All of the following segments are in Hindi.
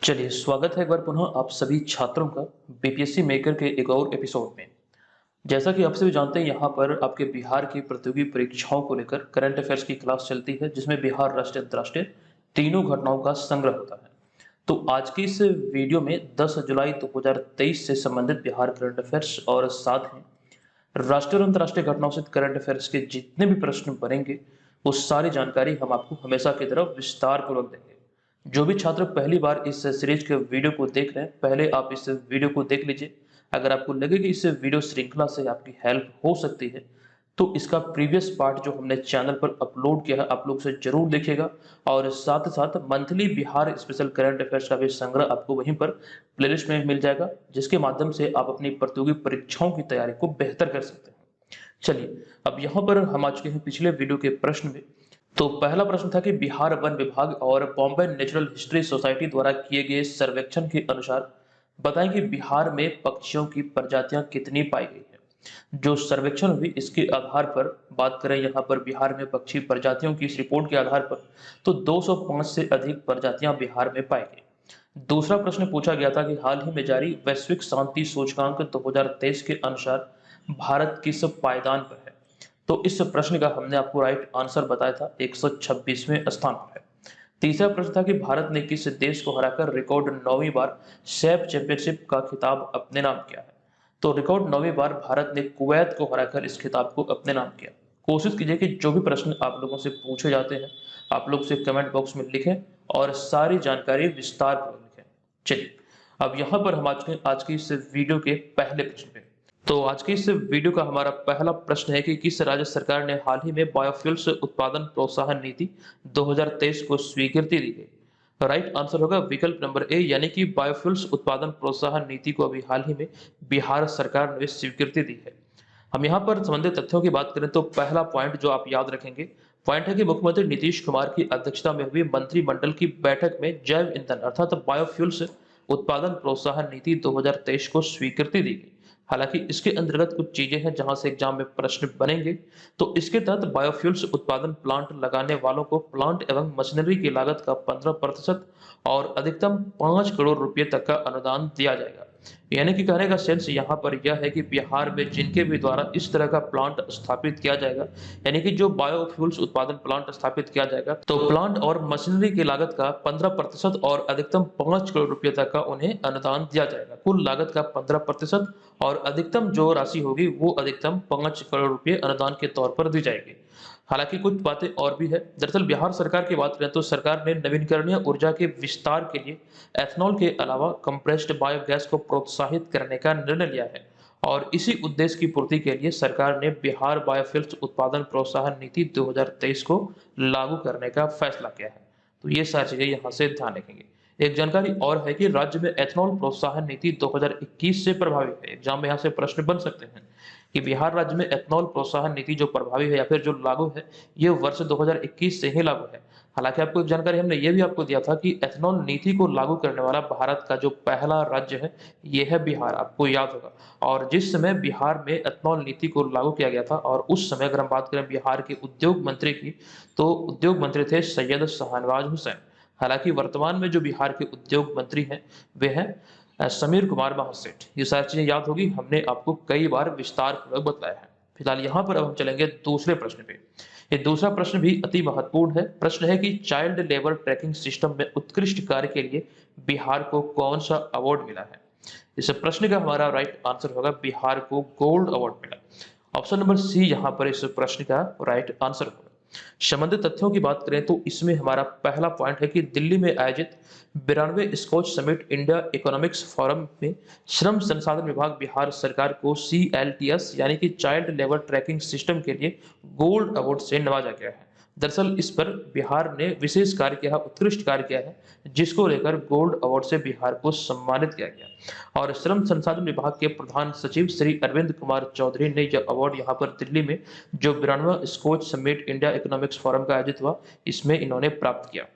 चलिए, स्वागत है एक बार पुनः आप सभी छात्रों का बीपीएससी मेकर के एक और एपिसोड में। जैसा कि आप सभी जानते हैं, यहाँ पर आपके बिहार की प्रतियोगी परीक्षाओं को लेकर करंट अफेयर्स की क्लास चलती है, जिसमें बिहार, राष्ट्रीय, अंतर्राष्ट्रीय तीनों घटनाओं का संग्रह होता है। तो आज की इस वीडियो में 10 जुलाई 2023 से संबंधित बिहार करंट अफेयर्स और साथ ही राष्ट्रीय और अंतर्राष्ट्रीय घटनाओं से करंट अफेयर्स के जितने भी प्रश्न बनेंगे, वो सारी जानकारी हम आपको हमेशा की तरह विस्तार पूर्वक देंगे। जो भी छात्र पहली बार इस सीरीज के वीडियो को देख रहे हैं, पहले आप इस वीडियो को देख लीजिए। अगर आपको लगे कि इस वीडियो श्रृंखला से आपकी हेल्प हो सकती है, तो इसका प्रीवियस पार्ट जो हमने चैनल पर अपलोड किया है, आप लोग उसे जरूर देखिएगा। और साथ साथ monthly Bihar special current affairs का भी संग्रह आपको वहीं पर प्लेलिस्ट में मिल जाएगा, जिसके माध्यम से आप अपनी प्रतियोगी परीक्षाओं की तैयारी को बेहतर कर सकते हैं। चलिए, अब यहाँ पर हम आ चुके हैं पिछले वीडियो के प्रश्न में। तो पहला प्रश्न था कि बिहार वन विभाग और बॉम्बे नेचुरल हिस्ट्री सोसाइटी द्वारा किए गए सर्वेक्षण के अनुसार बताएं कि बिहार में पक्षियों की प्रजातियां कितनी पाई गई है। जो सर्वेक्षण हुई, इसके आधार पर बात करें यहाँ पर बिहार में पक्षी प्रजातियों की इस रिपोर्ट के आधार पर, तो 205 से अधिक प्रजातियां बिहार में पाई गई। दूसरा प्रश्न पूछा गया था कि हाल ही में जारी वैश्विक शांति सूचकांक 2023 के अनुसार भारत किस पायदान पर है। तो इस प्रश्न का हमने आपको राइट आंसर बताया था, 126वें स्थान पर है। तीसरा प्रश्न था कि भारत ने किस देश को हराकर रिकॉर्ड 9वीं बार सैफ चैंपियनशिप का खिताब अपने नाम किया है। तो रिकॉर्ड 9वीं बार भारत ने कुवैत को हराकर इस खिताब को अपने नाम किया। कोशिश कीजिए कि जो भी प्रश्न आप लोगों से पूछे जाते हैं, आप लोग से कमेंट बॉक्स में लिखें और सारी जानकारी विस्तार पूर्वक लिखें। चलिए, अब यहाँ पर हम आज की इस वीडियो के पहले प्रश्न पे। तो आज के इस वीडियो का हमारा पहला प्रश्न है कि किस राज्य सरकार ने हाल ही में बायोफ्यूल्स उत्पादन प्रोत्साहन नीति 2023 को स्वीकृति दी है। राइट आंसर होगा विकल्प नंबर ए, यानी कि बायोफ्यूल्स उत्पादन प्रोत्साहन नीति को अभी हाल ही में बिहार सरकार ने स्वीकृति दी है। हम यहाँ पर संबंधित तथ्यों की बात करें तो पहला पॉइंट जो आप याद रखेंगे, पॉइंट है कि मुख्यमंत्री नीतीश कुमार की अध्यक्षता में हुई मंत्रिमंडल की बैठक में जैव ईंधन अर्थात बायोफ्यूल्स उत्पादन प्रोत्साहन नीति 2023 को स्वीकृति दी गई। हालांकि इसके अंतर्गत कुछ चीजें हैं जहां से एग्जाम में प्रश्न बनेंगे। तो इसके तहत बायोफ्यूल्स उत्पादन प्लांट लगाने वालों को प्लांट एवं मशीनरी की लागत का 15% और अधिकतम 5 करोड़ रुपए तक का अनुदान दिया जाएगा। यानी कि कहने का सेंस यहाँ पर यह है कि बिहार में जिनके भी द्वारा इस तरह का प्लांट स्थापित किया जाएगा, यानी कि जो बायोफ्यूल्स उत्पादन प्लांट स्थापित किया जाएगा, तो प्लांट और मशीनरी की लागत का 15% और अधिकतम 5 करोड़ रुपए तक का उन्हें अनुदान दिया जाएगा। कुल लागत का 15% और अधिकतम जो राशि होगी वो अधिकतम 5 करोड़ रुपए अनुदान के तौर पर दी जाएगी। हालांकि कुछ बातें और भी है। दरअसल बिहार सरकार की बात करें तो सरकार ने नवीकरणीय ऊर्जा के विस्तार के लिए एथनॉल के अलावा कंप्रेस्ड बायोगैस को प्रोत्साहित करने का निर्णय लिया है और इसी उद्देश्य की पूर्ति के लिए सरकार ने बिहार बायोफ्यूल्स उत्पादन प्रोत्साहन नीति 2023 को लागू करने का फैसला किया है। तो ये सारी चीजें यहाँ से ध्यान रखेंगे। एक जानकारी और है कि राज्य में एथनॉल प्रोत्साहन नीति 2021 से प्रभावी है। एग्जाम में यहाँ से प्रश्न बन सकते हैं कि बिहार राज्य में एथनॉल प्रोत्साहन नीति जो प्रभावी है या फिर जो लागू है, ये वर्ष 2021 से ही लागू है। हालांकि आपको एक जानकारी हमने ये भी आपको दिया था कि एथनॉल नीति को लागू करने वाला भारत का जो पहला राज्य है, ये है बिहार, आपको याद होगा। और जिस समय बिहार में एथनॉल नीति को लागू किया गया था, और उस समय अगर हम बात करें बिहार के उद्योग मंत्री की, तो उद्योग मंत्री थे सैयद शाहनवाज हुसैन। हालांकि वर्तमान में जो बिहार के उद्योग मंत्री हैं, वे हैं समीर कुमार महासेठ। ये सारी चीजें याद होगी, हमने आपको कई बार विस्तार पूर्वक बताया है। फिलहाल यहाँ पर अब हम चलेंगे दूसरे प्रश्न पे। ये दूसरा प्रश्न भी अति महत्वपूर्ण है। प्रश्न है कि चाइल्ड लेबर ट्रैकिंग सिस्टम में उत्कृष्ट कार्य के लिए बिहार को कौन सा अवार्ड मिला है। इस प्रश्न का हमारा राइट आंसर होगा बिहार को गोल्ड अवार्ड मिला। ऑप्शन नंबर सी यहाँ पर इस प्रश्न का राइट आंसर होगा। संबंधित तथ्यों की बात करें तो इसमें हमारा पहला पॉइंट है कि दिल्ली में आयोजित 92वें Skoch summit India economics forum में श्रम संसाधन विभाग बिहार सरकार को CLTS यानी कि चाइल्ड लेबर ट्रैकिंग सिस्टम के लिए गोल्ड अवार्ड से नवाजा गया है। दरअसल इस पर बिहार ने विशेष कार्य किया, उत्कृष्ट कार्य किया है, जिसको लेकर गोल्ड अवार्ड से बिहार को सम्मानित किया गया। और श्रम संसाधन विभाग के प्रधान सचिव श्री अरविंद कुमार चौधरी ने यह अवार्ड यहाँ पर दिल्ली में जो 92वां Skoch summit India economics forum का आयोजित हुआ, इसमें इन्होंने प्राप्त किया।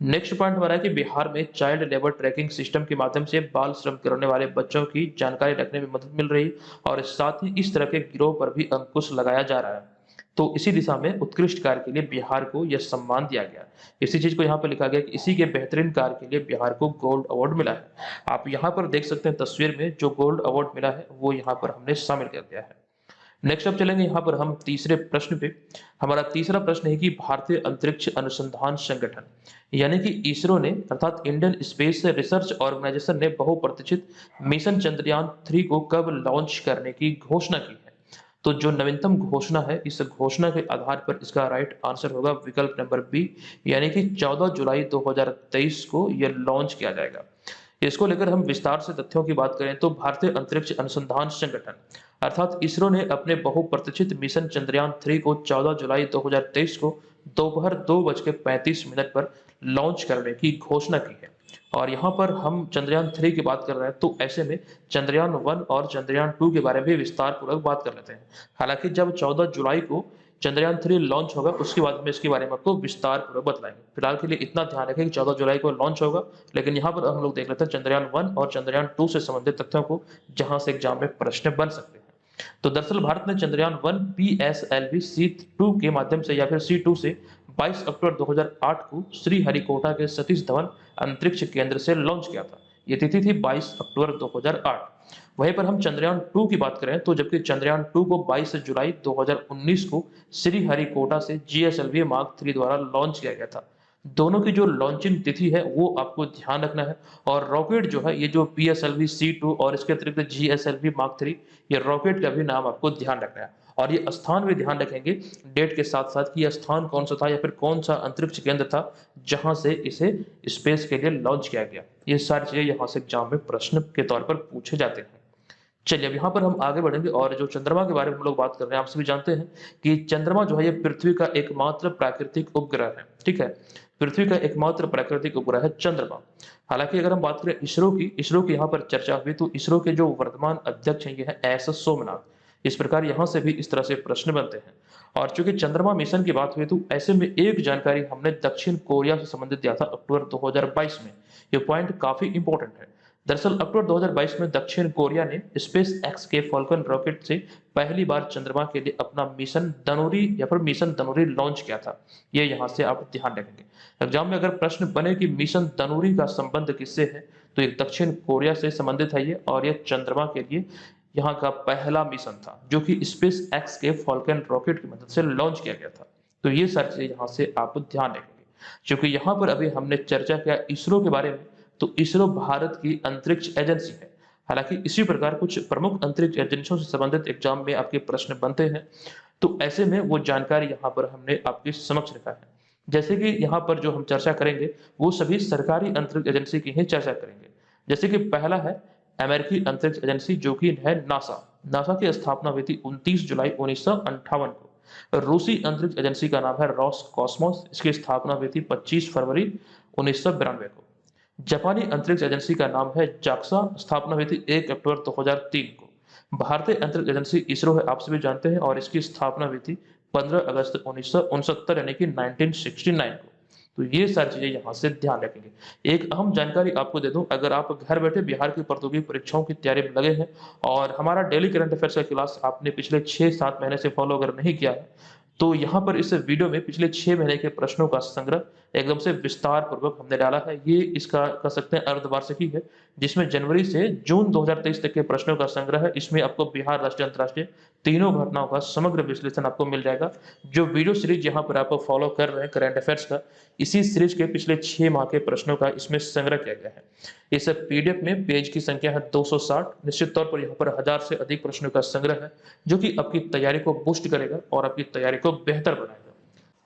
नेक्स्ट पॉइंट हमारा है कि बिहार में चाइल्ड लेबर ट्रैकिंग सिस्टम के माध्यम से बाल श्रम करने वाले बच्चों की जानकारी रखने में मदद मिल रही और साथ ही इस तरह के गिरोह पर भी अंकुश लगाया जा रहा है। तो इसी दिशा में उत्कृष्ट कार्य के लिए बिहार को यह सम्मान दिया गया। इसी चीज़ को यहाँ पे लिखा गया कि इसी के बेहतरीन कार्य के लिए बिहार को गोल्ड अवार्ड मिला है। आप यहाँ पर देख सकते हैं तस्वीर में जो गोल्ड अवार्ड मिला है, वो यहाँ पर हमने शामिल कर दिया है। नेक्स्ट अब चलेंगे यहाँ पर हम तीसरे प्रश्न पे। हमारा तीसरा प्रश्न है कि भारतीय अंतरिक्ष अनुसंधान संगठन यानी कि इसरो ने अर्थात इंडियन स्पेस रिसर्च ऑर्गेनाइजेशन ने बहुप्रतीक्षित मिशन चंद्रयान 3 को कब लॉन्च करने की घोषणा की है। तो जो नवीनतम घोषणा है, इस घोषणा के आधार पर इसका राइट आंसर होगा विकल्प नंबर बी, यानी कि 14 जुलाई 2023 को यह लॉन्च किया जाएगा। इसको लेकर हम विस्तार से तथ्यों की बात करें तो भारतीय अंतरिक्ष अनुसंधान संगठन अर्थात इसरो ने अपने बहुप्रतीक्षित मिशन चंद्रयान 3 को 14 जुलाई 2023 को दोपहर 2:35 पर लॉन्च करने की घोषणा की है। और यहाँ पर हम चंद्रयान 3 की बात कर रहे हैं, तो ऐसे में चंद्रयान 1 और चंद्रयान 2 के बारे में विस्तार पूर्वक बात कर लेते हैं। हालांकि जब 14 जुलाई को चंद्रयान 3 लॉन्च होगा, उसके बाद में इसके बारे में आपको विस्तार पूर्वक बतलाएंगे। फिलहाल के लिए इतना ध्यान रखें कि 14 जुलाई को लॉन्च होगा, लेकिन यहाँ पर हम लोग देख लेते हैं चंद्रयान 1 और चंद्रयान 2 से संबंधित तथ्यों को, जहां से एग्जाम में प्रश्न बन सकते हैं। तो दरअसल भारत ने चंद्रयान 1 PSLV C2 के माध्यम से या फिर C2 से 22 अक्टूबर 2008 को श्रीहरिकोटा के सतीश धवन अंतरिक्ष केंद्र से लॉन्च किया था। ये तिथि थी 22 अक्टूबर 2008। वहीं पर हम चंद्रयान 2 की बात करें तो जबकि चंद्रयान 2 को 22 जुलाई 2019 को श्रीहरिकोटा से GSLV मार्क 3 द्वारा लॉन्च किया गया था। दोनों की जो लॉन्चिंग तिथि है वो आपको ध्यान रखना है। और रॉकेट जो है, ये जो PSLV C2 और इसके अतिरिक्त GSLV मार्क 3, ये रॉकेट का भी नाम आपको ध्यान रखना है। और ये स्थान भी ध्यान रखेंगे डेट के साथ साथ कि यह स्थान कौन सा था या फिर कौन सा अंतरिक्ष केंद्र था जहां से इसे स्पेस के लिए लॉन्च किया गया। ये सारी चीजें यहाँ से एग्जाम में प्रश्न के तौर पर पूछे जाते हैं। चलिए अब यहाँ पर हम आगे बढ़ेंगे और जो चंद्रमा के बारे में हम लोग बात कर रहे हैं, आप सभी जानते हैं कि चंद्रमा जो है ये पृथ्वी का एकमात्र प्राकृतिक उपग्रह है। ठीक है, पृथ्वी का एकमात्र प्राकृतिक उपग्रह है चंद्रमा। हालांकि अगर हम बात करें इसरो की यहाँ पर चर्चा हुई तो इसरो के जो वर्तमान अध्यक्ष हैं ये है एस सोमनाथ। इस प्रकार यहाँ से भी इस तरह से प्रश्न बनते हैं। और चूंकि चंद्रमा मिशन की बात हुई तो ऐसे में एक जानकारी हमने दक्षिण कोरिया से संबंधित दिया था अक्टूबर 2022 में। ये पॉइंट काफी इंपॉर्टेंट है। दरअसल अक्टूबर 2022 में दक्षिण कोरिया ने स्पेस एक्स के फॉल्कन रॉकेट से पहली बार चंद्रमा के लिए अपना मिशन धनुरी या फिर मिशन धनुरी लॉन्च किया था। ये यहाँ से आप ध्यान रखेंगे। एग्जाम में अगर प्रश्न बने कि मिशन धनुरी का संबंध किससे है, तो ये दक्षिण कोरिया से संबंधित है ये, और ये चंद्रमा के लिए यहाँ का पहला मिशन था जो कि स्पेस एक्स के फॉल्कन रॉकेट की मदद से लॉन्च किया गया था। तो ये सारी चीजें यहाँ से आप ध्यान रखेंगे। क्योंकि यहाँ पर अभी हमने चर्चा किया इसरो के बारे में, तो इसरो भारत की अंतरिक्ष एजेंसी है। हालांकि इसी प्रकार कुछ प्रमुख अंतरिक्ष एजेंसियों से संबंधित एग्जाम में आपके प्रश्न बनते हैं, तो ऐसे में वो जानकारी यहाँ पर हमने आपके समक्ष रखा है। जैसे कि यहाँ पर जो हम चर्चा करेंगे वो सभी सरकारी अंतरिक्ष एजेंसी की ही चर्चा करेंगे। जैसे कि पहला है अमेरिकी अंतरिक्ष एजेंसी जो कि है नासा। नासा की स्थापना हुई थी 29 जुलाई 1958 को। रूसी अंतरिक्ष एजेंसी का नाम है रॉस कॉस्मोस। इसकी स्थापना हुई थी 25 फरवरी 1992 को। जापानी अंतरिक्ष एजेंसी का नाम है जाक्सा। स्थापना हुई थी 1 अक्टूबर 2003 को। भारतीय अंतरिक्ष एजेंसी इसरो है, आप सभी जानते हैं, और इसकी स्थापना हुई थी 15 अगस्त 1969 यानी कि 1969 को। तो ये सारी चीजें यहाँ से ध्यान रखेंगे। एक अहम जानकारी आपको दे दूं, अगर आप घर बैठे बिहार की प्रतियोगी परीक्षाओं की तैयारी में लगे हैं और हमारा डेली करंट अफेयर्स का क्लास आपने पिछले 6-7 महीने से फॉलो अगर नहीं किया है, तो यहाँ पर इस वीडियो में पिछले 6 महीने के प्रश्नों का संग्रह एकदम से विस्तार पूर्वक हमने डाला है। ये इसका कह सकते हैं अर्धवार्षिकी है, जिसमें जनवरी से जून 2023 तक के प्रश्नों का संग्रह है। इसमें आपको बिहार, राष्ट्रीय, अंतर्राष्ट्रीय तीनों घटनाओं का समग्र विश्लेषण आपको मिल जाएगा। जो वीडियो सीरीज यहाँ पर आप फॉलो कर रहे हैं करंट अफेयर्स का, इसी सीरीज के पिछले 6 माह के प्रश्नों का इसमें संग्रह किया गया है। इस पीडीएफ में पेज की संख्या है 260। निश्चित तौर पर यहाँ पर 1000 से अधिक प्रश्नों का संग्रह है, जो कि आपकी तैयारी को बूस्ट करेगा और आपकी तैयारी को बेहतर बनाएगा।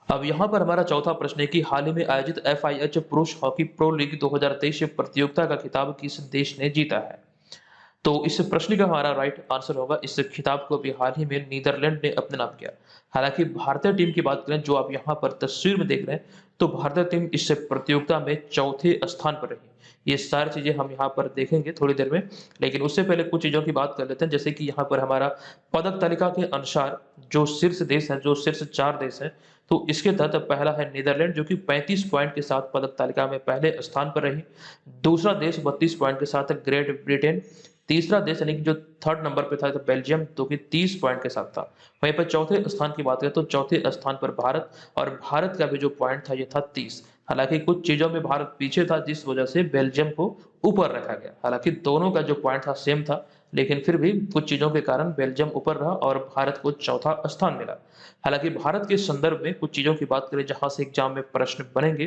अब यहाँ पर हमारा चौथा प्रश्न है कि हाल ही में आयोजित FIH पुरुष हॉकी प्रो लीग 2023 प्रतियोगिता का खिताब किस देश ने जीता है। तो इस प्रश्न का हमारा राइट आंसर होगा, इस खिताब को भी हाल ही में नीदरलैंड ने अपने नाम किया। हालांकि भारतीय टीम की बात करें, जो आप यहाँ पर तस्वीर में देख रहे हैं, तो भारतीय टीम इस प्रतियोगिता में चौथे स्थान पर रही। ये सारी चीजें हम यहाँ पर देखेंगे थोड़ी देर में, लेकिन उससे पहले कुछ चीजों की बात कर लेते हैं। जैसे कि यहाँ पर हमारा पदक तालिका के अनुसार जो शीर्ष देश है, जो शीर्ष 4 देश है, तो इसके तहत पहला है नीदरलैंड जो कि 35 पॉइंट के साथ पदक तालिका में पहले स्थान पर रही। दूसरा देश 32 पॉइंट के साथ ग्रेट ब्रिटेन। तीसरा देश यानी कि जो थर्ड नंबर पे था तो बेल्जियम, जो कि 30 पॉइंट के साथ था। वहीं पर चौथे स्थान की बात करें तो चौथे स्थान पर भारत, और भारत का भी जो पॉइंट था ये था 30। हालाँकि कुछ चीज़ों में भारत पीछे था जिस वजह से बेल्जियम को ऊपर रखा गया। हालाँकि दोनों का जो पॉइंट था सेम था, लेकिन फिर भी कुछ चीज़ों के कारण बेल्जियम ऊपर रहा और भारत को चौथा स्थान मिला। हालाँकि भारत के संदर्भ में कुछ चीज़ों की बात करें जहाँ से एग्ज़ाम में प्रश्न बनेंगे,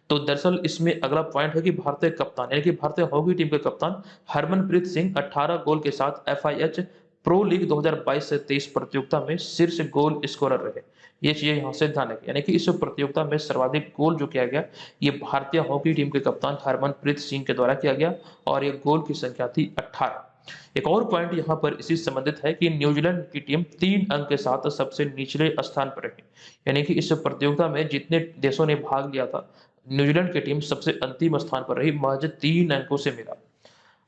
तो दरअसल इसमें अगला पॉइंट है कि भारतीय कप्तान यानी कि भारतीय हॉकी टीम के कप्तान हरमनप्रीत सिंह 18 गोल के साथ एफआईएच प्रो लीग 2022 से 23 प्रतियोगिता में शीर्ष गोल स्कोरर रहे। ये चीज़ें यहाँ से ध्यान रखें, यानी कि इस प्रतियोगिता में सर्वाधिक गोल जो किया गया, ये भारतीय हॉकी टीम के कप्तान हरमनप्रीत सिंह के द्वारा किया गया और ये गोल की संख्या थी 18। एक और पॉइंट यहाँ पर इसी से संबंधित है कि न्यूजीलैंड की टीम 3 अंक के साथ सबसे निचले स्थान पर रही। यानी कि इस प्रतियोगिता में जितने देशों ने भाग लिया था, न्यूजीलैंड की टीम सबसे अंतिम स्थान पर रही, महज 3 अंकों से मिला।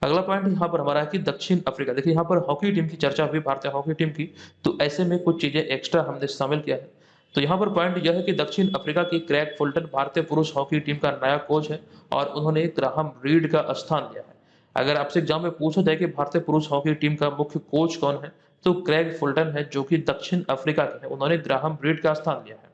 अगला पॉइंट यहाँ पर हमारा है कि दक्षिण अफ्रीका। देखिए यहाँ पर हॉकी टीम की चर्चा हुई, भारतीय हॉकी टीम की, तो ऐसे में कुछ चीज़ें एक्स्ट्रा हमने शामिल किया है। तो यहाँ पर पॉइंट यह है कि दक्षिण अफ्रीका की क्रैग फुल्टन भारतीय पुरुष हॉकी टीम का नया कोच है और उन्होंने ग्राहम रीड का स्थान लिया है। अगर आपसे एग्जाम में पूछा जाए कि भारतीय पुरुष हॉकी टीम का मुख्य कोच कौन है, तो क्रैग फुल्टन है जो कि दक्षिण अफ्रीका के हैं, उन्होंने ग्राहम रीड का स्थान लिया है।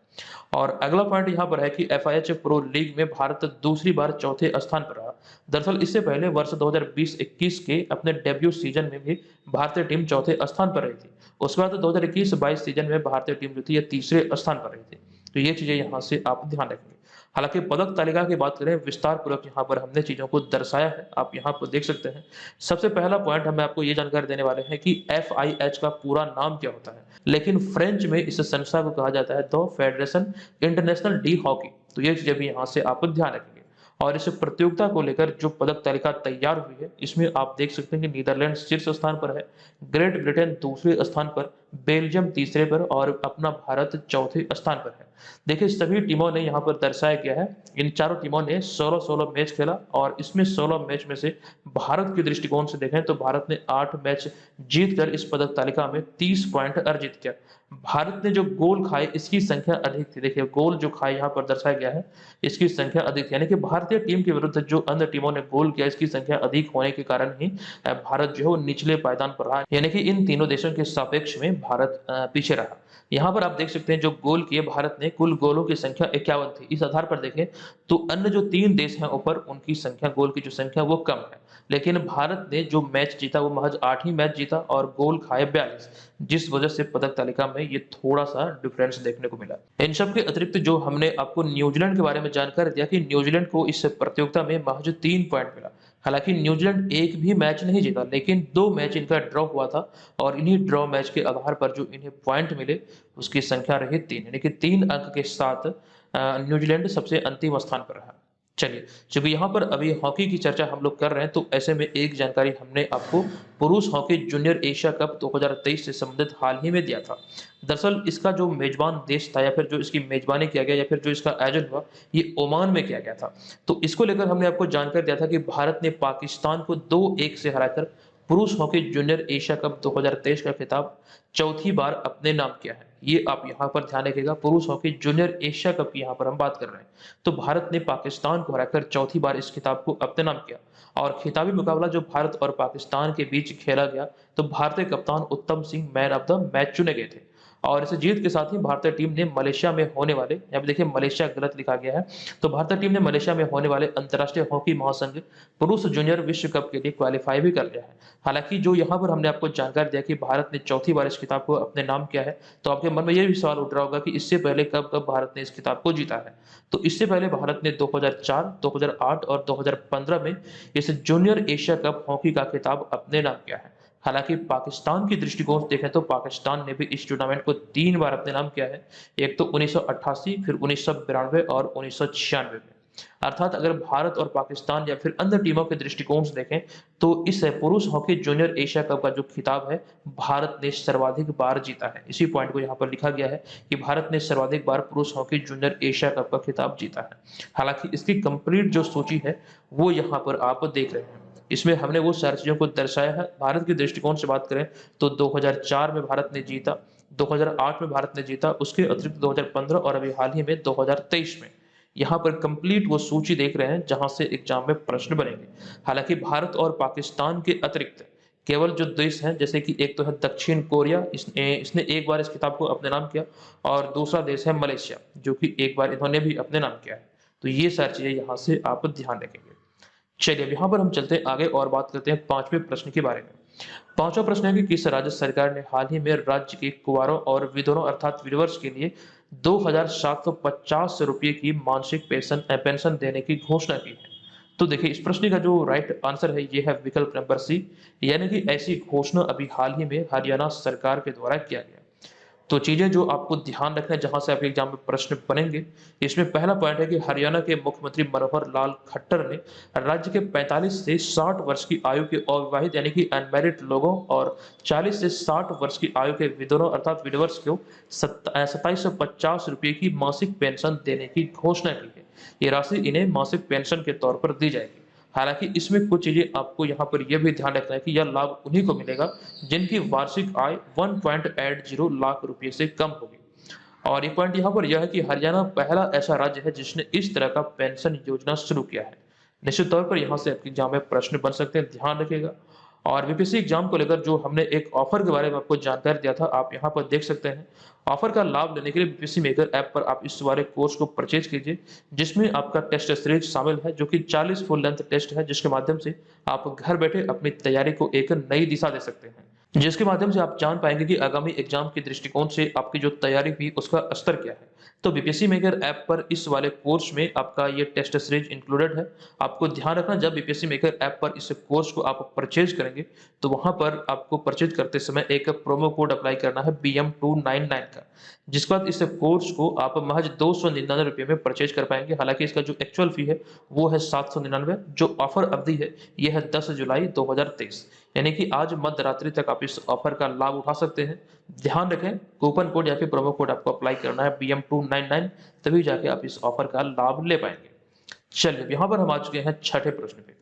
और अगला पॉइंट यहाँ पर है कि एफआईएच प्रो लीग में भारत दूसरी बार चौथे स्थान पर रहा। दरअसल इससे पहले वर्ष 2020-21 के अपने डेब्यू सीजन में भी भारतीय टीम चौथे स्थान पर रही थी। उसके बाद 2021-22 सीजन में भारतीय टीम जो थी ये तीसरे स्थान पर रही थी। तो ये चीजें यहाँ से आप ध्यान रखेंगे। हालांकि पदक तालिका की बात करें विस्तार पूर्वक, यहाँ पर हमने चीजों को दर्शाया है, आप यहाँ पर देख सकते हैं। सबसे पहला पॉइंट हम आपको ये जानकारी देने वाले हैं कि एफआईएच का पूरा नाम क्या होता है, लेकिन फ्रेंच में इस संस्था को कहा जाता है the federation international D hockey. तो ये चीजें भी यहाँ से आप ध्यान रखेंगे। और इस प्रतियोगिता को लेकर जो पदक तालिका तैयार हुई है, इसमें आप देख सकते हैं कि नीदरलैंड शीर्ष स्थान पर है, ग्रेट ब्रिटेन दूसरे स्थान पर, बेल्जियम तीसरे पर और अपना भारत चौथे स्थान पर है। देखिए सभी टीमों ने यहाँ पर दर्शाया गया है, इन चारों टीमों ने 16-16 मैच खेला और इसमें 16 मैच में से भारत के दृष्टिकोण से देखें तो भारत ने 8 मैच जीतकर इस पदक तालिका में 30 पॉइंट अर्जित किया। भारत ने जो गोल खाए इसकी संख्या अधिक थी। देखिए गोल जो खाए यहाँ पर दर्शाया गया है, इसकी संख्या अधिक थी, यानी कि भारतीय टीम के विरुद्ध जो अन्य टीमों ने गोल किया इसकी संख्या अधिक होने के कारण ही भारत जो है वो निचले पायदान पर रहा, यानी कि इन तीनों देशों के सापेक्ष में भारत पीछे रहा। यहाँ पर आप देख सकते हैं जो गोल किए भारत ने, कुल गोलों की संख्या 51 थी। इस आधार पर देखें तो अन्य जो 3 देश हैं ऊपर, उनकी संख्या गोल की जो संख्या वो कम है, लेकिन भारत ने जो मैच जीता वो महज 8 ही मैच जीता और गोल खाए 42, जिस वजह से पदक तालिका में ये थोड़ा सा डिफरेंस देखने को मिला। इन सब के अतिरिक्त जो हमने आपको न्यूजीलैंड के बारे में जानकारी दिया कि न्यूजीलैंड को इस प्रतियोगिता में महज 3 पॉइंट मिला। हालांकि न्यूजीलैंड एक भी मैच नहीं जीता, लेकिन 2 मैच इनका ड्रॉ हुआ था और इन्हीं ड्रॉ मैच के आधार पर जो इन्हें पॉइंट मिले उसकी संख्या रही 3, यानी कि 3 अंक के साथ न्यूजीलैंड सबसे अंतिम स्थान पर रहा। चलिए, चूंकि यहाँ पर अभी हॉकी की चर्चा हम लोग कर रहे हैं, तो ऐसे में एक जानकारी हमने आपको पुरुष हॉकी जूनियर एशिया कप 2023 से संबंधित हाल ही में दिया था। दरअसल इसका जो मेजबान देश था या फिर जो इसकी मेजबानी किया गया या फिर जो इसका आयोजन हुआ, ये ओमान में किया गया था। तो इसको लेकर हमने आपको जानकारी दिया था कि भारत ने पाकिस्तान को 2-1 से हराकर पुरुष हॉकी जूनियर एशिया कप 2023 का खिताब चौथी बार अपने नाम किया है। ये आप यहाँ पर ध्यान रखिएगा, पुरुष हॉकी जूनियर एशिया कप की यहाँ पर हम बात कर रहे हैं। तो भारत ने पाकिस्तान को हराकर चौथी बार इस खिताब को अपने नाम किया और खिताबी मुकाबला जो भारत और पाकिस्तान के बीच खेला गया, तो भारतीय कप्तान उत्तम Singh man of the match चुने गए थे। और इस जीत के साथ ही भारतीय टीम ने मलेशिया में होने वाले, यहाँ पे देखिए मलेशिया गलत लिखा गया है, तो भारतीय टीम ने मलेशिया में होने वाले अंतर्राष्ट्रीय हॉकी महासंघ पुरुष जूनियर विश्व कप के लिए क्वालिफाई भी कर लिया है। हालांकि जो यहाँ पर हमने आपको जानकारी दिया कि भारत ने चौथी बार इस खिताब को अपने नाम किया है, तो आपके मन में ये भी सवाल उठ रहा होगा कि इससे पहले कब कब भारत ने इस खिताब को जीता है। तो इससे पहले भारत ने 2004, 2008 और 2015 में इस जूनियर एशिया कप हॉकी का खिताब अपने नाम किया है। हालांकि पाकिस्तान की दृष्टिकोण से देखें तो पाकिस्तान ने भी इस टूर्नामेंट को 3 बार अपने नाम किया है, एक तो 1988, फिर 1992 और 1996 में। अर्थात अगर भारत और पाकिस्तान या फिर अन्य टीमों के दृष्टिकोण से देखें तो इस पुरुष हॉकी जूनियर एशिया कप का जो खिताब है भारत ने सर्वाधिक बार जीता है। इसी पॉइंट को यहाँ पर लिखा गया है कि भारत ने सर्वाधिक बार पुरुष हॉकी जूनियर एशिया कप का खिताब जीता है। हालांकि इसकी कंप्लीट जो सूची है वो यहाँ पर आप देख रहे हैं, इसमें हमने वो सारी चीजों को दर्शाया है। भारत के दृष्टिकोण से बात करें तो 2004 में भारत ने जीता, 2008 में भारत ने जीता, उसके अतिरिक्त 2015 और अभी हाल ही में 2023 में। यहाँ पर कंप्लीट वो सूची देख रहे हैं जहां से एग्जाम में प्रश्न बनेंगे। हालांकि भारत और पाकिस्तान के अतिरिक्त केवल जो देश हैं जैसे कि एक तो है दक्षिण कोरिया, इसने इसने एक बार इस किताब को अपने नाम किया और दूसरा देश है मलेशिया, जो कि एक बार इन्होंने भी अपने नाम किया है। तो ये सारी चीज़ें यहाँ से आप ध्यान रखेंगे। चलिए अब यहाँ पर हम चलते हैं आगे और बात करते हैं 5वें प्रश्न के बारे में। 5वां प्रश्न है कि किस राज्य सरकार ने हाल ही में राज्य के कुंवारों और विधवाओं अर्थात विडोवर्स के लिए 2,750 रुपये की मासिक पेंशन देने की घोषणा की है? तो देखिए इस प्रश्न का जो राइट आंसर है ये है विकल्प नंबर सी, यानी कि ऐसी घोषणा अभी हाल ही में हरियाणा सरकार के द्वारा किया गया। तो चीज़ें जो आपको ध्यान रखना है जहाँ से आपके एग्जाम में प्रश्न बनेंगे, इसमें पहला पॉइंट है कि हरियाणा के मुख्यमंत्री मनोहर लाल खट्टर ने राज्य के 45 से 60 वर्ष की आयु के अविवाहित यानी कि अनमैरिड लोगों और 40 से 60 वर्ष की आयु के विधवाओं अर्थात विडोवर्स को 2750 रुपये की मासिक पेंशन देने की घोषणा की है। ये राशि इन्हें मासिक पेंशन के तौर पर दी जाएगी। हालाँकि इसमें कुछ चीज़ें आपको यहाँ पर यह भी ध्यान रखना है कि यह लाभ उन्हीं को मिलेगा जिनकी वार्षिक आय 1.80 लाख रुपए से कम होगी। और एक पॉइंट यहाँ पर यह है कि हरियाणा पहला ऐसा राज्य है जिसने इस तरह का पेंशन योजना शुरू किया है। निश्चित तौर पर यहाँ से आपके एग्जाम में प्रश्न बन सकते हैं, ध्यान रखिएगा। और बीपीएससी एग्जाम को लेकर जो हमने एक ऑफर के बारे में आपको जानकारी दिया था, आप यहाँ पर देख सकते हैं। ऑफर का लाभ लेने के लिए बीपीएससी मेकर ऐप पर आप इस वाले कोर्स को परचेज कीजिए, जिसमें आपका टेस्ट सीरीज शामिल है, जो कि 40 फुल लेंथ टेस्ट है, जिसके माध्यम से आप घर बैठे अपनी तैयारी को एक नई दिशा दे सकते हैं। जिसके माध्यम से आप जान पाएंगे कि आगामी एग्जाम के दृष्टिकोण से आपकी जो तैयारी हुई उसका स्तर क्या है। तो बीपीएससी मेकर ऐप पर इस वाले कोर्स में आपका ये टेस्ट सीरीज इंक्लूडेड है। आपको ध्यान रखना जब बीपीएससी मेकर ऐप पर इस कोर्स को आप परचेज करेंगे तो वहां पर आपको परचेज करते समय एक प्रोमो कोड अप्लाई करना है BM299 का, जिसके बाद इस कोर्स को आप महज 299 रुपये में परचेज कर पाएंगे। हालांकि इसका जो एक्चुअल फी है वो है 799। जो ऑफर अवधि है ये है 10 जुलाई 2023, यानी कि आज मध्य रात्रि तक आप इस ऑफर का लाभ उठा सकते हैं। ध्यान रखें कूपन कोड या फिर प्रोमो कोड आपको अप्लाई करना है BM299, तभी जाके आप इस ऑफर का लाभ ले पाएंगे। चलिए यहाँ पर हम आ चुके हैं छठे प्रश्न पे।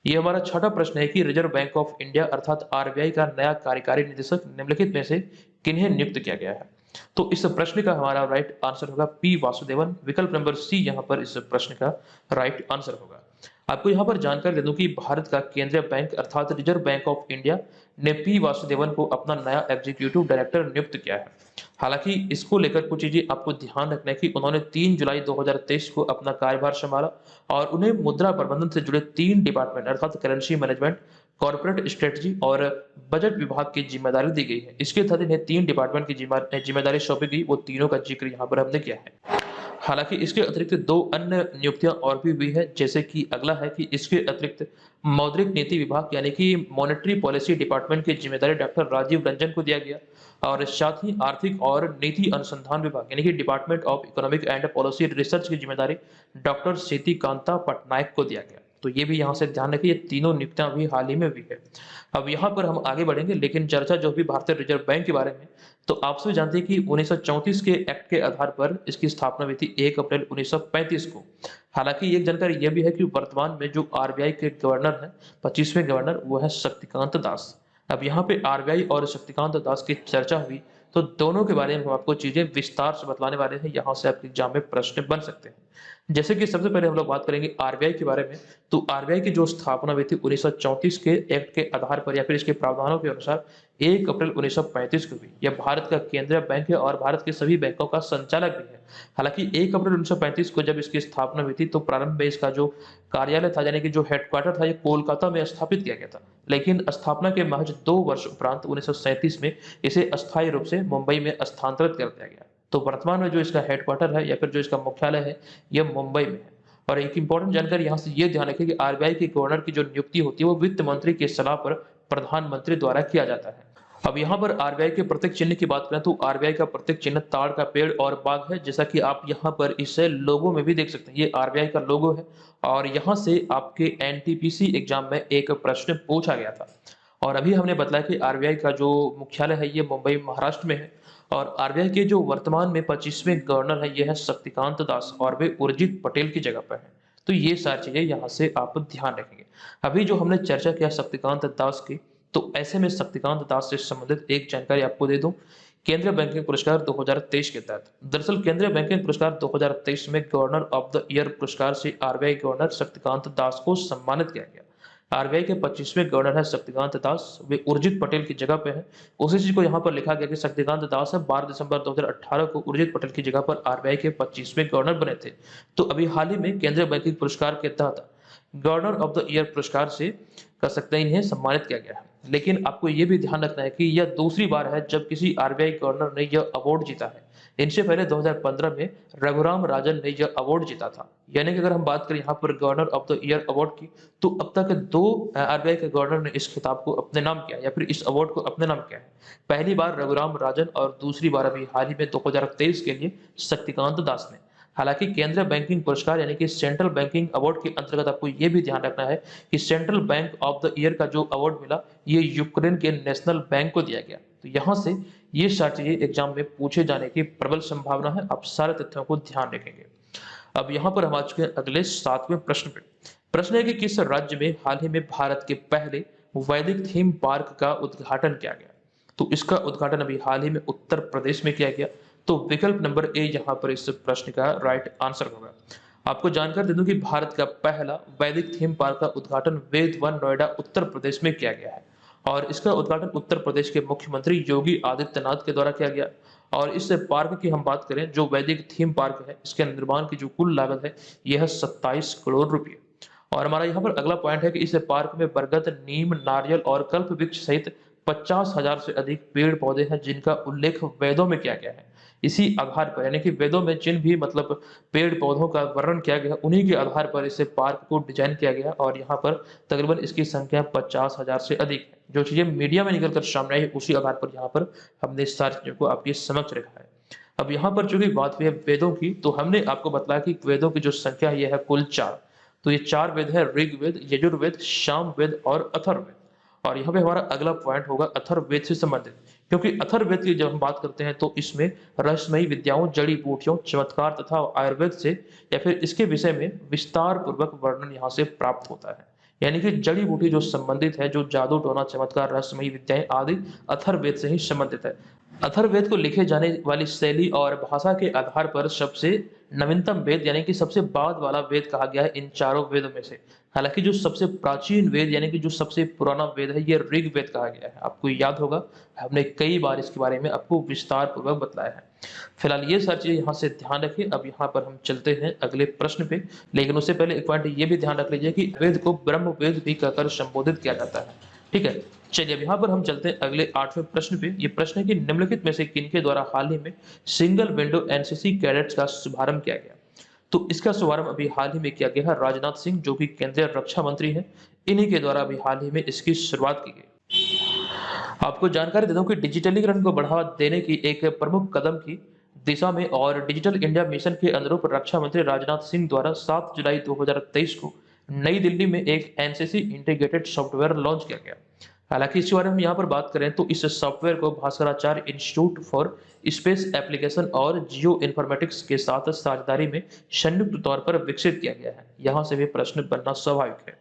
ये हमारा छठा प्रश्न है कि रिजर्व बैंक ऑफ इंडिया अर्थात आरबीआई का नया कार्यकारी निदेशक निम्नलिखित में से किन्हें नियुक्त किया गया है? तो इस प्रश्न का हमारा राइट आंसर होगा पी वासुदेवन। विकल्प नंबर सी यहाँ पर इस प्रश्न का राइट आंसर होगा। आपको यहाँ पर जानकारी दे दूं कि भारत का केंद्रीय बैंक अर्थात रिजर्व बैंक ऑफ इंडिया ने पी वासुदेवन को अपना नया एग्जीक्यूटिव डायरेक्टर नियुक्त किया है। हालांकि इसको लेकर कुछ चीजें आपको ध्यान रखना है कि उन्होंने 3 जुलाई 2023 को अपना कार्यभार संभाला और उन्हें मुद्रा प्रबंधन से जुड़े 3 डिपार्टमेंट अर्थात करेंसी मैनेजमेंट, कॉर्पोरेट स्ट्रेटजी और बजट विभाग की जिम्मेदारी दी गई है। इसके तहत इन्हें 3 डिपार्टमेंट की जिम्मेदारी सौंपी गई, वो तीनों का जिक्र यहाँ पर हमने किया है। हालांकि इसके अतिरिक्त 2 अन्य नियुक्तियां और भी हुई है, जैसे कि अगला है कि इसके अतिरिक्त मौद्रिक नीति विभाग यानी कि मॉनेटरी पॉलिसी डिपार्टमेंट की जिम्मेदारी डॉक्टर राजीव रंजन को दिया गया और साथ ही आर्थिक और नीति अनुसंधान विभाग यानी कि department of economic and policy research की जिम्मेदारी डॉक्टर सीति कांता पटनायक को दिया गया। तो ये भी यहाँ से ध्यान रखिए, ये तीनों नियुक्तियां भी हाल ही में हुई है। अब यहाँ पर हम आगे बढ़ेंगे, लेकिन चर्चा जो भी भारतीय रिजर्व बैंक के बारे में, तो आप सभी जानते हैं कि 1934 के एक्ट के आधार पर इसकी स्थापना हुई थी 1 अप्रैल 1935 को। हालांकि एक जानकारी यह भी है कि वर्तमान में जो आरबीआई के गवर्नर हैं, 25वें गवर्नर, वो है शक्तिकांत दास। अब यहाँ पे आरबीआई और शक्तिकांत दास की चर्चा हुई तो दोनों के बारे में हम आपको चीजें विस्तार से बतलाने वाले हैं। यहाँ से आपके एग्जाम में प्रश्न बन सकते हैं। जैसे कि सबसे पहले हम लोग बात करेंगे आरबीआई के बारे में, तो आरबीआई की जो स्थापना हुई थी 1934 के एक्ट के आधार पर या फिर इसके प्रावधानों के अनुसार 1 अप्रैल 1935 को हुई। यह भारत का केंद्रीय बैंक है और भारत के सभी बैंकों का संचालक भी है। हालांकि 1 अप्रैल 1935 को जब इसकी स्थापना हुई थी तो प्रारंभ में इसका जो कार्यालय था यानी कि जो हेडक्वार्टर था ये कोलकाता में स्थापित किया गया था, लेकिन स्थापना के महज 2 वर्ष उपरांत 1937 में इसे अस्थायी रूप से मुंबई में स्थानांतरित कर दिया गया। तो वर्तमान में जो इसका हेडक्वार्टर है या फिर जो इसका मुख्यालय है यह मुंबई में है। और एक इंपॉर्टेंट जानकारी यहाँ से ये ध्यान रखें कि आरबीआई के गवर्नर की जो नियुक्ति होती है वो वित्त मंत्री की सलाह पर प्रधानमंत्री द्वारा किया जाता है। अब यहाँ पर आरबीआई के प्रतीक चिन्ह की बात करें तो आरबीआई का प्रतीक चिन्ह ताड़ का पेड़ और बाघ है, जैसा कि आप यहाँ पर इसे लोगो में भी देख सकते हैं। ये आरबीआई का लोगो है और यहाँ से आपके एनटीपीसी एग्जाम में एक प्रश्न पूछा गया था। और अभी हमने बताया कि आरबीआई का जो मुख्यालय है ये मुंबई महाराष्ट्र में है और आरबीआई के जो वर्तमान में 25वें गवर्नर है ये है शक्तिकांत दास और वे उर्जित पटेल की जगह पर है। तो ये सारी चीजें यहाँ से आप ध्यान रखेंगे। अभी जो हमने चर्चा किया शक्तिकांत दास की, तो ऐसे में शक्तिकांत दास से संबंधित एक जानकारी आपको दे दूं। केंद्रीय बैंकिंग पुरस्कार 2023 के तहत, दरअसल केंद्रीय बैंकिंग पुरस्कार 2023 में गवर्नर ऑफ द ईयर पुरस्कार से आरबीआई गवर्नर शक्तिकांत दास को सम्मानित किया गया। आरबीआई के 25वें गवर्नर है शक्तिकांत दास, वे उर्जित पटेल की जगह पे हैं। उसी चीज को यहाँ पर लिखा गया कि शक्तिकांत दास है 12 दिसंबर 2018 को उर्जित पटेल की जगह पर आरबीआई के 25वें गवर्नर बने थे। तो अभी हाल ही में केंद्रीय बैंकिंग पुरस्कार के तहत गवर्नर ऑफ द ईयर पुरस्कार से कर सकते हैं इन्हें सम्मानित किया गया है। लेकिन आपको ये भी ध्यान रखना है कि यह दूसरी बार है जब किसी आरबीआई गवर्नर ने यह अवार्ड जीता है। इनसे पहले 2015 में रघुराम राजन ने यह अवार्ड जीता था। यानी कि अगर हम बात करें यहाँ पर governor of the year award की, तो अब तक 2 आरबीआई के गवर्नर ने इस खिताब को अपने नाम किया या फिर इस अवार्ड को अपने नाम किया है। पहली बार रघुराम राजन और दूसरी बार अभी हाल ही में 2023 के लिए शक्तिकांत दास ने। हालांकि केंद्रीय बैंकिंग पुरस्कार यानी कि सेंट्रल बैंकिंग अवार्ड के अंतर्गत आपको ये भी ध्यान रखना है कि central bank of the year का जो अवार्ड मिला, ये यूक्रेन के नेशनल बैंक को दिया गया। तो यहाँ से ये सारी चीजें एग्जाम में पूछे जाने की प्रबल संभावना है। आप सारे तथ्यों को ध्यान रखेंगे। अब यहाँ पर हम आ चुके हैं अगले 7वें प्रश्न पे। प्रश्न है कि किस राज्य में हाल ही में भारत के पहले वैदिक थीम पार्क का उद्घाटन किया गया? तो इसका उद्घाटन अभी हाल ही में उत्तर प्रदेश में किया गया। तो विकल्प नंबर ए यहाँ पर इस प्रश्न का राइट आंसर होगा। आपको जानकारी दे दूं कि भारत का पहला वैदिक थीम पार्क का उद्घाटन वेद वन नोएडा उत्तर प्रदेश में किया गया है और इसका उद्घाटन उत्तर प्रदेश के मुख्यमंत्री योगी आदित्यनाथ के द्वारा किया गया। और इस पार्क की हम बात करें, जो वैदिक थीम पार्क है, इसके निर्माण की जो कुल लागत है यह 27 करोड़ रुपये। और हमारा यहाँ पर अगला पॉइंट है कि इस पार्क में बरगद, नीम, नारियल और कल्प वृक्ष सहित 50,000 से अधिक पेड़ पौधे हैं जिनका उल्लेख वेदों में किया गया है। इसी आधार पर यानी कि वेदों में जिन भी मतलब पेड़ पौधों का वर्णन किया गया, उन्हीं के आधार पर इसे पार्क को डिजाइन किया गया और यहाँ पर तकरीबन इसकी संख्या 50,000 से अधिक है। जो चीजें मीडिया में निकल कर सामने आई उसी आधार पर यहाँ पर हमने इस सारी चीजों को आपके समक्ष रखा है। अब यहाँ पर चूंकि बात हुई है वेदों की, तो हमने आपको बताया कि वेदों की जो संख्या है यह है कुल 4। तो ये 4 वेद है, ऋग्वेद, यजुर्वेद, सामवेद और अथर्ववेद। और यहाँ पे हमारा अगला पॉइंट होगा अथर्ववेद से संबंधित, क्योंकि अथर्ववेद की जब हम बात करते हैं तो इसमें रहस्यमयी विद्याओं, जड़ी बूटियों, चमत्कार तथा आयुर्वेद से या फिर इसके विषय में विस्तार पूर्वक वर्णन यहाँ से प्राप्त होता है। यानी कि जड़ी बूटी जो संबंधित है, जो जादू टोना, चमत्कार, रहस्यमयी विद्याएं आदि अथर्ववेद से ही संबंधित है। अथर्ववेद को लिखे जाने वाली शैली और भाषा के आधार पर सबसे नवीनतम वेद यानी कि सबसे बाद वाला वेद कहा गया है इन चारों वेदों में से। हालांकि जो सबसे प्राचीन वेद यानी कि जो सबसे पुराना वेद है ये ऋग्वेद कहा गया है। आपको याद होगा, हमने कई बार इसके बारे में आपको विस्तार पूर्वक बताया है। फिलहाल ये सारी चीजें यहाँ से ध्यान रखिए। अब यहाँ पर हम चलते हैं अगले प्रश्न पे, लेकिन उससे पहले एक पॉइंट ये भी ध्यान रख लीजिए कि वेद को ब्रह्म वेद भी कहकर संबोधित किया जाता है। ठीक है, चलिए अब यहाँ पर हम चलते हैं अगले 8वें प्रश्न पे। ये प्रश्न है कि निम्नलिखित में से किनके द्वारा हाल ही में सिंगल विंडो एनसीसी कैडेट्स का शुभारंभ किया गया? तो इसका शुभारंभ अभी हाल ही में किया गया है राजनाथ सिंह, जो कि केंद्रीय रक्षा मंत्री हैं। इन्हीं के द्वारा अभी हाल ही में इसकी शुरुआत की गई। आपको जानकारी दे दूं कि डिजिटलीकरण को बढ़ावा देने की एक प्रमुख कदम की दिशा में और डिजिटल इंडिया मिशन के अनुरूप रक्षा मंत्री राजनाथ सिंह द्वारा 7 जुलाई 2023 को नई दिल्ली में एक एनसीसी इंटीग्रेटेड सॉफ्टवेयर लॉन्च किया गया। हालांकि इस बारे में यहाँ पर बात करें तो इस सॉफ्टवेयर को Bhaskaracharya institute for space application और जियो इन्फॉर्मेटिक्स के साथ साझेदारी में संयुक्त तौर पर विकसित किया गया है। यहाँ से भी प्रश्न बनना स्वाभाविक है।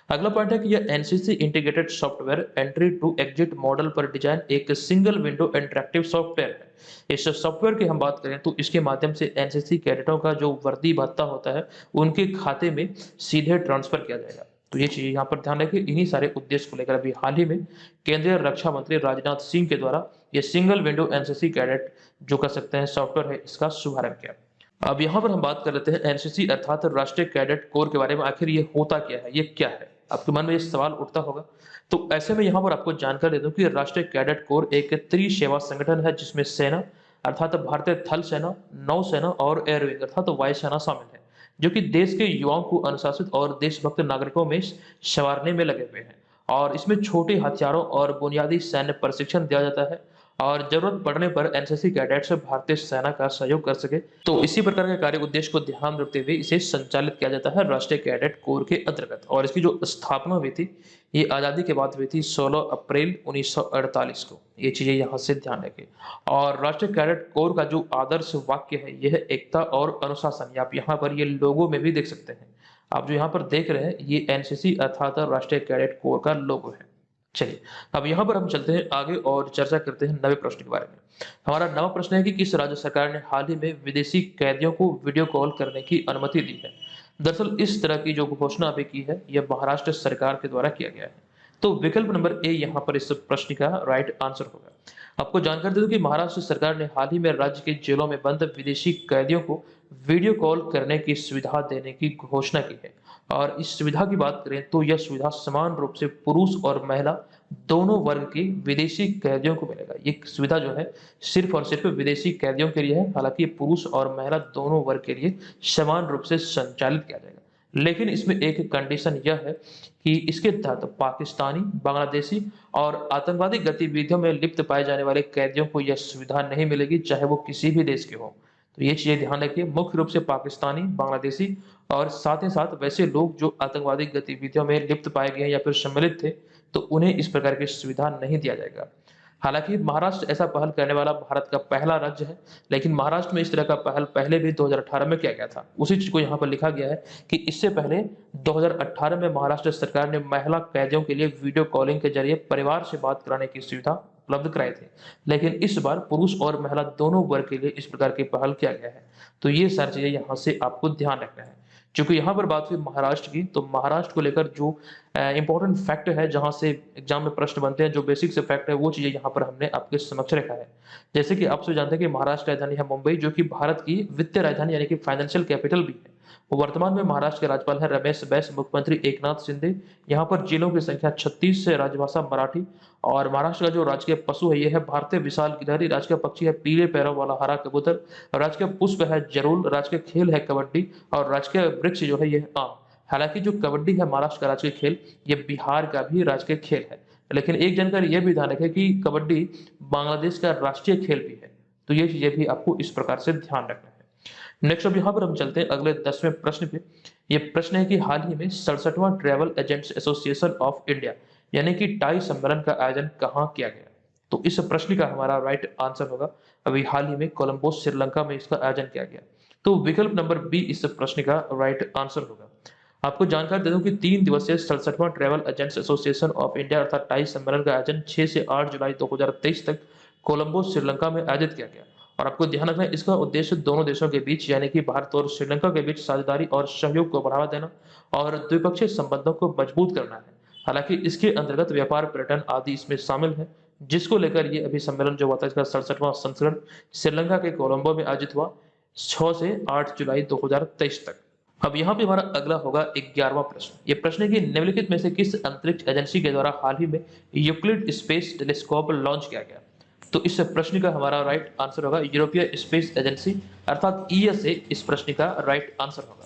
अगला पॉइंट है कि यह NCC integrated software entry to exit model पर डिजाइन एक सिंगल विंडो इंटरेक्टिव सॉफ्टवेयर है। इस सॉफ्टवेयर की हम बात करें तो इसके माध्यम से एनसीसी कैडेटों का जो वर्दी भत्ता होता है उनके खाते में सीधे ट्रांसफर किया जाएगा। तो ये चीज यहाँ पर ध्यान रखिए। इन्हीं सारे उद्देश्य को लेकर अभी हाल ही में केंद्रीय रक्षा मंत्री राजनाथ सिंह के द्वारा ये सिंगल विंडो एनसीसी कैडेट जो कर सकते हैं सॉफ्टवेयर है, इसका शुभारंभ किया। अब यहाँ पर हम बात कर लेते हैं एनसीसी अर्थात राष्ट्रीय कैडेट कोर के बारे में। आखिर ये होता क्या है, ये क्या है? आपके मन में ये सवाल उठता होगा। तो ऐसे में यहाँ पर आपको जानकारी दे दूं कि राष्ट्रीय कैडेट कोर एक त्रिसेवा संगठन है जिसमें सेना अर्थात भारतीय थल सेना, नौसेना और एयरविंग अर्थात वायुसेना शामिल है, जो कि देश के युवाओं को अनुशासित और देशभक्त नागरिकों में संवारने में लगे हुए हैं। और इसमें छोटे हथियारों और बुनियादी सैन्य प्रशिक्षण दिया जाता है और जरूरत पड़ने पर एनसीसी कैडेट्स भारतीय सेना का सहयोग कर सके। तो इसी प्रकार के कार्य उद्देश्य को ध्यान रखते हुए इसे संचालित किया जाता है राष्ट्रीय कैडेट कोर के अंतर्गत। और इसकी जो स्थापना हुई थी ये आजादी के बाद हुई थी 16 अप्रैल 1948 को। ये चीजें यहाँ से ध्यान रखें। और राष्ट्रीय कैडेट कोर का जो आदर्श वाक्य है यह है एकता और अनुशासन। आप यहाँ पर ये लोगो में भी देख सकते हैं। आप जो यहाँ पर देख रहे हैं ये एनसीसी अर्थात राष्ट्रीय कैडेट कोर का लोगो है। चलिए अब यहाँ पर हम चलते हैं आगे और चर्चा करते हैं नवे प्रश्न के बारे में। हमारा नवा प्रश्न है कि किस राज्य सरकार ने हाल ही में विदेशी कैदियों को वीडियो कॉल करने की अनुमति दी है? दरअसल इस तरह की जो घोषणा अभी की है, यह महाराष्ट्र सरकार के द्वारा किया गया है। तो विकल्प नंबर ए यहाँ पर इस प्रश्न का राइट आंसर होगा। आपको जानकारी दे दूं कि महाराष्ट्र सरकार ने हाल ही में राज्य के जेलों में बंद विदेशी कैदियों को वीडियो कॉल करने की सुविधा देने की घोषणा की है। और इस सुविधा की बात करें तो यह सुविधा समान रूप से पुरुष और महिला दोनों वर्ग के विदेशी कैदियों को मिलेगा। ये सुविधा जो है सिर्फ और सिर्फ विदेशी कैदियों के लिए है। हालांकि ये पुरुष और महिला दोनों वर्ग के लिए समान रूप से संचालित किया जाएगा। लेकिन इसमें एक कंडीशन यह है कि इसके तहत पाकिस्तानी, बांग्लादेशी और आतंकवादी गतिविधियों में लिप्त पाए जाने वाले कैदियों को यह सुविधा नहीं मिलेगी, चाहे वो किसी भी देश के हों। तो ये चीजें ध्यान रखिए, मुख्य रूप से पाकिस्तानी, बांग्लादेशी और साथ ही साथ वैसे लोग जो आतंकवादी गतिविधियों में लिप्त पाए गए हैं या फिर सम्मिलित थे, तो उन्हें इस प्रकार की सुविधा नहीं दिया जाएगा। हालांकि महाराष्ट्र ऐसा पहल करने वाला भारत का पहला राज्य है, लेकिन महाराष्ट्र में इस तरह का पहल पहले भी 2018 में किया गया था। उसी चीज को यहाँ पर लिखा गया है कि इससे पहले 2018 में महाराष्ट्र सरकार ने महिला कैदियों के लिए वीडियो कॉलिंग के जरिए परिवार से बात कराने की सुविधा उपलब्ध कराई थी। लेकिन इस बार पुरुष और महिला दोनों वर्ग के लिए इस प्रकार की पहल किया गया है। तो ये सारी चीजें यहाँ से आपको ध्यान रखना है। चूंकि यहाँ पर बात हुई महाराष्ट्र की, तो महाराष्ट्र को लेकर जो इंपॉर्टेंट फैक्ट है, जहां से एग्जाम में प्रश्न बनते हैं, जो बेसिक से फैक्ट है, वो चीजें यहाँ पर हमने आपके समक्ष रखा है। जैसे कि आप सब जानते हैं कि महाराष्ट्र राजधानी है मुंबई, जो कि भारत की वित्तीय राजधानी यानी कि फाइनेंशियल कैपिटल भी है। वो वर्तमान में महाराष्ट्र के राज्यपाल हैं रमेश बैस, मुख्यमंत्री एकनाथ शिंदे। यहाँ पर जिलों की संख्या 36 है, राजभाषा मराठी। और महाराष्ट्र का जो राजकीय पशु है, ये है भारतीय विशाल गिलहरी। राजकीय पक्षी है पीले पैरों वाला हरा कबूतर। राजकीय पुष्प है जरूल। राजकीय खेल है कबड्डी। और राजकीय वृक्ष जो है ये है आम। हालांकि जो कबड्डी है महाराष्ट्र का राजकीय खेल, ये बिहार का भी राजकीय खेल है। लेकिन एक जानकारी ये भी ध्यान रखें कि कबड्डी बांग्लादेश का राष्ट्रीय खेल भी है। तो ये चीजें भी आपको इस प्रकार से ध्यान रखना है। नेक्स्ट अब यहाँ पर हम चलते हैं अगले 10वें प्रश्न पे। ये प्रश्न है कि हाल ही में 67वां travel agents association of India यानी कि टाई सम्मेलन का आयोजन कहाँ किया गया? तो इस प्रश्न का हमारा राइट आंसर होगा अभी हाल ही में कोलंबो श्रीलंका में इसका आयोजन किया गया। तो विकल्प नंबर बी इस प्रश्न का राइट आंसर होगा। आपको जानकारी दे दूं कि 3 दिवसीय 67वां travel agents association of India अर्थात टाई सम्मेलन का आयोजन 6 से 8 जुलाई 2023 तक कोलंबो श्रीलंका में आयोजित किया गया। और आपको ध्यान रखना है, इसका उद्देश्य दोनों देशों के बीच यानी कि भारत और श्रीलंका के बीच साझेदारी और सहयोग को बढ़ावा देना और द्विपक्षीय संबंधों को मजबूत करना है। हालांकि इसके अंतर्गत व्यापार, पर्यटन आदि इसमें शामिल है, जिसको लेकर ये अभी सम्मेलन जो हुआ था, इसका 67वां संस्करण श्रीलंका के कोलंबो में आयोजित हुआ 6 से 8 जुलाई 2023 तक। अब यहाँ पे हमारा अगला होगा 11वां प्रश्न। ये प्रश्न है कि निम्नलिखित में से किस अंतरिक्ष एजेंसी के द्वारा हाल ही में यूक्लिड स्पेस टेलीस्कोप लॉन्च किया गया? तो इस प्रश्न का हमारा राइट आंसर होगा यूरोपीय स्पेस एजेंसी अर्थात ईएसए इस प्रश्न का राइट आंसर होगा।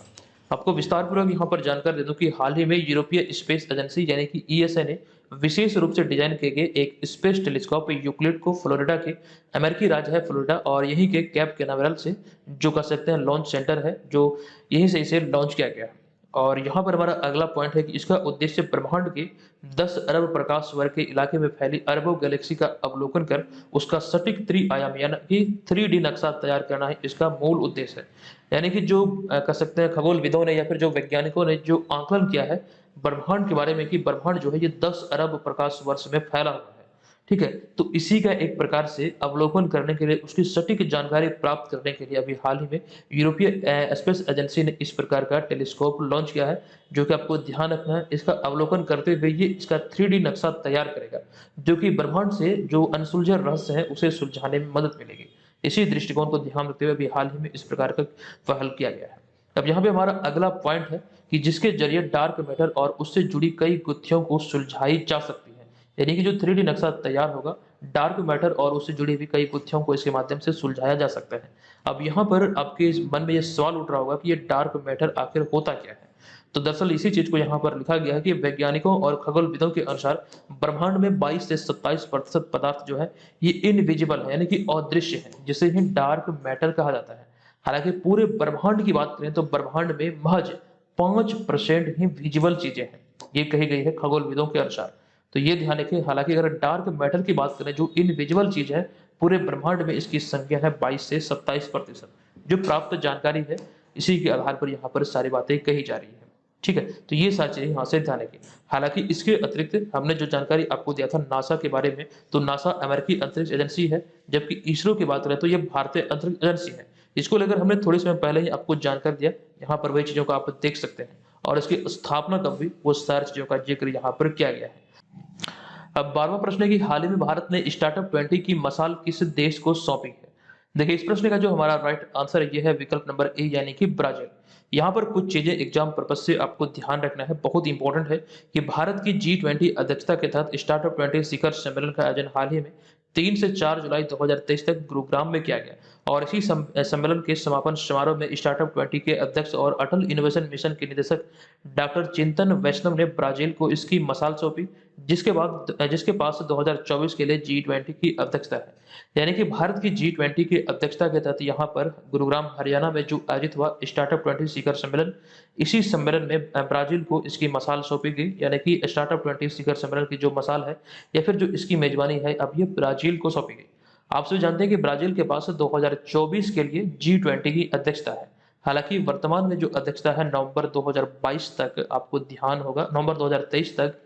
आपको विस्तार पूर्वक यहाँ पर जानकारी दे दूं कि हाल ही में यूरोपीय स्पेस एजेंसी यानी कि ईएसए ने विशेष रूप से डिजाइन किए गए एक स्पेस टेलीस्कोप यूक्लिड को फ्लोरिडा के अमेरिकी राज्य है फ्लोरिडा और यहीं के कैप कैनावेरल से जो कह सकते हैं लॉन्च सेंटर है, जो यहीं से इसे लॉन्च किया गया। और यहाँ पर हमारा अगला पॉइंट है कि इसका उद्देश्य ब्रह्मांड के 10 अरब प्रकाश वर्ग के इलाके में फैली अरबों गैलेक्सी का अवलोकन कर उसका सटीक त्रिआयामी यानी कि 3D नक्शा तैयार करना है, इसका मूल उद्देश्य है। यानी कि जो कह सकते हैं खगोलविदों ने या फिर जो वैज्ञानिकों ने जो आकलन किया है ब्रह्मांड के बारे में कि ब्रह्मांड जो है ये 10 अरब प्रकाश वर्ष में फैला हुआ है, ठीक है। तो इसी का एक प्रकार से अवलोकन करने के लिए, उसकी सटीक जानकारी प्राप्त करने के लिए अभी हाल ही में यूरोपीय स्पेस एजेंसी ने इस प्रकार का टेलीस्कोप लॉन्च किया है, जो कि आपको ध्यान रखना है। इसका अवलोकन करते हुए ये इसका 3D नक्शा तैयार करेगा, जो कि ब्रह्मांड से जो अनसुलझे रहस्य है उसे सुलझाने में मदद मिलेगी। इसी दृष्टिकोण को ध्यान रखते हुए अभी हाल ही में इस प्रकार का पहल किया गया है। अब यहाँ पे हमारा अगला पॉइंट है कि जिसके जरिए डार्क मैटर और उससे जुड़ी कई गुत्थियों को सुलझाई जा सकती है। यानी कि जो 3D नक्शा तैयार होगा, डार्क मैटर और उससे जुड़ी हुई कई गुत्थियों को इसके माध्यम से सुलझाया जा सकता है। अब यहाँ पर आपके मन में ये सवाल उठ रहा होगा कि ये डार्क मैटर आखिर होता क्या है? तो दरअसल इसी चीज को यहाँ पर लिखा गया है कि वैज्ञानिकों और खगोलविदों के अनुसार ब्रह्मांड में 22 से 27% पदार्थ जो है ये इनविजिबल है यानी कि अदृश्य है, जिसे ही डार्क मैटर कहा जाता है। हालांकि पूरे ब्रह्मांड की बात करें तो ब्रह्मांड में महज 5% ही विजिबल चीजें हैं, ये कही गई है खगोलविदों के अनुसार। तो ये ध्यान रखें। हालांकि अगर डार्क मैटर की बात करें जो इनविजिबल चीज है पूरे ब्रह्मांड में, इसकी संख्या है 22 से 27%। जो प्राप्त जानकारी है इसी के आधार पर यहाँ पर सारी बातें कही जा रही है, ठीक है। तो ये सारी चीजें यहाँ से ध्यान रखें। हालांकि इसके अतिरिक्त हमने जो जानकारी आपको दिया था नासा के बारे में, तो नासा अमेरिकी अंतरिक्ष एजेंसी है, जबकि इसरो की बात करें तो ये भारतीय अंतरिक्ष एजेंसी है। इसको लेकर हमने थोड़ी समय पहले ही आपको जानकारी दिया, यहाँ पर वही चीज़ों को आप देख सकते हैं और इसकी स्थापना कब हुई, वो सारी चीज़ों का ज़िक्र यहाँ पर किया गया है। अब 12वां प्रश्न है कि हाल ही में भारत ने स्टार्टअप 20 की मसाल किस देश को सौंपी है? देखिए इस प्रश्न का जो हमारा राइट आंसर है ये है विकल्प नंबर ए यानी कि ब्राजील। यहाँ पर कुछ चीजें एग्जाम पर्पज से आपको ध्यान रखना है, बहुत इंपॉर्टेंट है कि भारत की G20 अध्यक्षता के तहत स्टार्टअप 20 शिखर सम्मेलन का आयोजन हाल ही में 3 से 4 जुलाई 2023 तक गुरुग्राम में किया गया और इसी सम्मेलन के समापन समारोह में स्टार्टअप 20 के अध्यक्ष और अटल इनोवेशन मिशन के निदेशक डॉक्टर चिंतन वैष्णव ने ब्राजील को इसकी मसाल सौंपी, जिसके पास 2024 के लिए G20 की अध्यक्षता है। यानी कि भारत की G20 की अध्यक्षता के तहत यहाँ पर गुरुग्राम हरियाणा में जो आयोजित हुआ स्टार्टअप 20 शिखर सम्मेलन, इसी सम्मेलन में ब्राजील को इसकी मसाल सौंपी गई। यानी कि स्टार्टअप 20 शिखर सम्मेलन की जो मसाल है या फिर जो इसकी मेजबानी है अब ये ब्राजील को सौंपी गई। आप सभी जानते हैं कि ब्राजील के पास 2024 के लिए G20 की अध्यक्षता है। हालांकि वर्तमान में जो अध्यक्षता है नवंबर 2022 तक, आपको ध्यान होगा नवंबर 2023 तक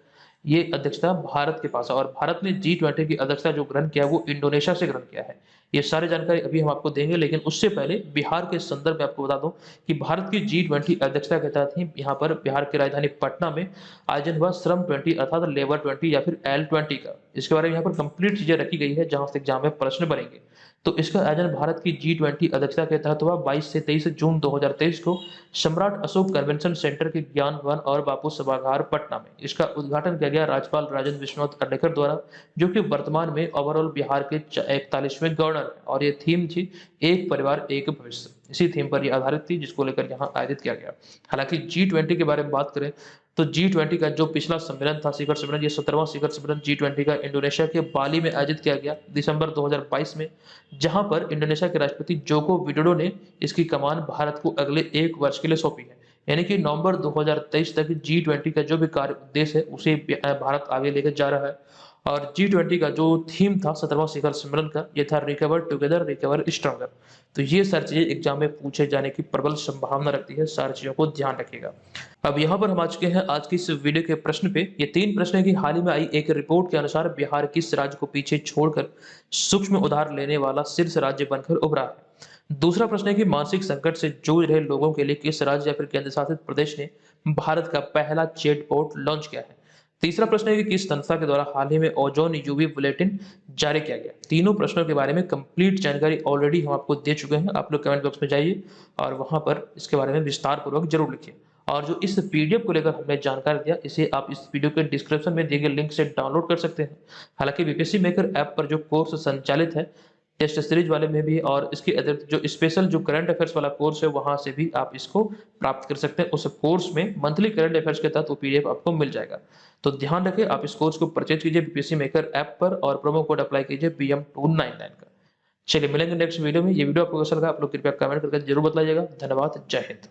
ये अध्यक्षता भारत के पास है और भारत ने G20 की अध्यक्षता जो ग्रहण किया वो इंडोनेशिया से ग्रहण किया है। ये सारी जानकारी अभी हम आपको देंगे, लेकिन उससे पहले बिहार के संदर्भ में आपको बता दूं कि भारत की G20 अध्यक्षता के तहत ही यहाँ पर बिहार की राजधानी पटना में आयोजन हुआ श्रम 20 अर्थात लेबर 20 या फिर L20 का। इसके बारे में यहाँ पर कंप्लीट चीजें रखी गई है जहां से एग्जाम में प्रश्न बनेंगे। तो इसका आयोजन भारत की G20 अध्यक्षता के तहत हुआ 22 से 23 जून 2023 को सम्राट अशोक कन्वेंशन सेंटर के ज्ञान भवन और बापू सभागार पटना में। इसका उद्घाटन किया गया राज्यपाल राजेंद्र विश्वनाथ अर्लेकर द्वारा, जो कि वर्तमान में ओवरऑल बिहार के 41वें गवर्नर है और ये थीम थी एक परिवार एक भविष्य। इसी थीम पर यह आधारित थी जिसको लेकर यहाँ आयोजित किया गया। हालांकि G20 के बारे में बात करें तो G20 का जो पिछला सम्मेलन था शिखर सम्मेलन, ये 17वां शिखर सम्मेलन G20 का इंडोनेशिया के बाली में आयोजित किया गया दिसंबर 2022 में, जहां पर इंडोनेशिया के राष्ट्रपति जोको विडोडो ने इसकी कमान भारत को अगले 1 वर्ष के लिए सौंपी है। यानी कि नवंबर 2023 तक G20 का जो भी कार्य उद्देश्य है उसे भारत आगे लेकर जा रहा है। और G20 का जो थीम था 17वां शिखर सम्मेलन का, ये था रिकवर टुगेदर रिकवर स्ट्रॉन्गर। तो ये सारी चीजें एग्जाम में पूछे जाने की प्रबल संभावना रखती है, सारी चीजों को ध्यान रखिएगा। अब यहाँ पर हम आ चुके हैं आज की इस वीडियो के प्रश्न पे। ये 3 प्रश्न है कि हाल ही में आई एक रिपोर्ट के अनुसार बिहार किस राज्य को पीछे छोड़कर सूक्ष्म उधार लेने वाला शीर्ष राज्य बनकर उभरा है। दूसरा प्रश्न है कि मानसिक संकट से जूझ रहे लोगों के लिए किस राज्य या फिर केंद्र शासित प्रदेश ने भारत का पहला चैटबॉट लॉन्च किया है। तीसरा प्रश्न है कि किस संस्था के द्वारा हाल ही में ओजोन यूवी बुलेटिन जारी किया गया। तीनों प्रश्नों के बारे में कंप्लीट जानकारी ऑलरेडी हम आपको दे चुके हैं। आप लोग कमेंट बॉक्स में जाइए और वहां पर इसके बारे में विस्तार पूर्वक जरूर लिखिए। और जो इस पीडीएफ को लेकर हमने जानकारी दिया, इसे आप इस वीडियो के डिस्क्रिप्शन में दिए गए लिंक से डाउनलोड कर सकते हैं। हालांकि बीपीएससी मेकर ऐप पर जो कोर्स संचालित है टेस्ट सीरीज वाले में भी, और इसके अतिरिक्त जो स्पेशल जो करंट अफेयर्स वाला कोर्स है वहां से भी आप इसको प्राप्त कर सकते हैं। उस कोर्स में मंथली करंट अफेयर्स के तहत वो पीडीएफ आपको मिल जाएगा। तो ध्यान रखें, आप इस कोर्स को परचेज कीजिए बीपीएससी मेकर ऐप पर और प्रोमो कोड अप्लाई कीजिए BM299 का। चलिए मिलेंगे नेक्स्ट वीडियो में। ये वीडियो आपको कैसा लगा आप लोग कृपया कमेंट करके जरूर बताइएगा। धन्यवाद, जय हिंद।